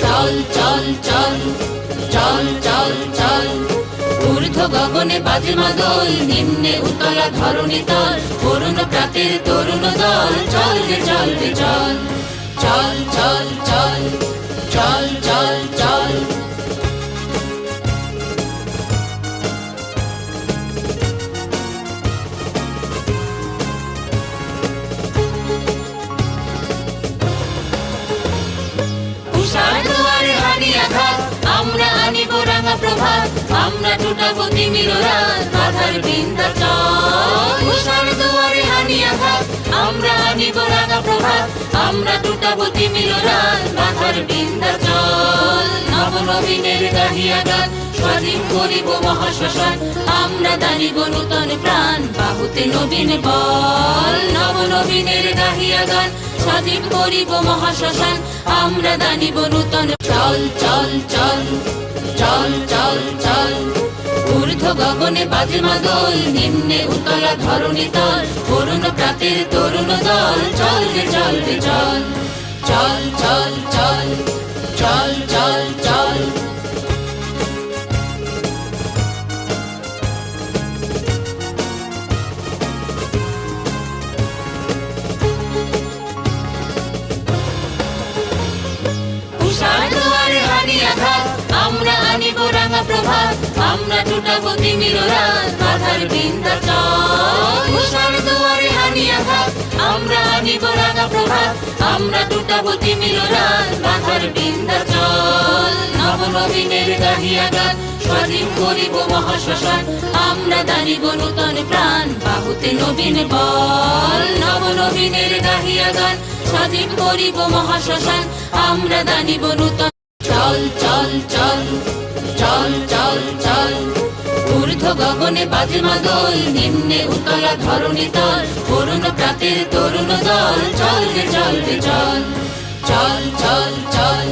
চল চল চল চল চল চল ঊর্ধ্ব গগনে বাজে মাদল, নিম্নে উতলা ধরণী তল, অরুণ প্রাতের তরুণ দল, চল রে চল রে চল, চল চল চল চল চল চল। আমরা আনিব রাঙা প্রভাত, আমরা টুটাবো তিমির রাত, বাধার বিন্ধ্যাচল। উষার দুয়ারে হানি আঘাত, আমরা আনিব রাঙা প্রভাত, আমরা টুটাবো তিমির রাত, বাধার বিন্ধ্যাচল। নবনবীনের গাহিয়া গান, স্বাধীন করিব মহাশ্মশান, আমরা দানিব নূতন প্রাণ, বাহুতে নবীন বল। নবনবীনের গাহিয়া গান, স্বাধীন করিব মহাশ্মশান, আমরা দানিব নূতন। চল চল চল চল চল চল ঊর্ধ্ব গগনে বাজে মাদল, নিম্নে উতলা ধরণী তল, অরুণ প্রাতের তরুণ দল, চল রে চল রে চল, চল চল চল চল চল চল। আমরা আনিব রাঙা প্রভাত, আমরা টুটাবো তিমির রাত, বাধার বিন্ধ্যাচল। উষার দুয়ারে হানি আঘাত, আমরা আনিব রাঙা প্রভাত, আমরা টুটাবো তিমির রাত, বাধার বিন্ধ্যাচল। নবনবীনের গাহিয়া গান, স্বাধীন করিব মহাশ্মশান, আমরা দানিব নূতন প্রাণ, বাহুতে নবীন বল। নবনবীনের গাহিয়া গান, স্বাধীন করিব মহাশ্মশান, আমরা দানিব নূতন। চল চল চল চল চল চল ঊর্ধ্ব গগনে বাজে মাদল, নিম্নে উতলা ধরণী তল, অরুণ প্রাতের তরুণ দল, চল রে চল রে চল, চল চল চল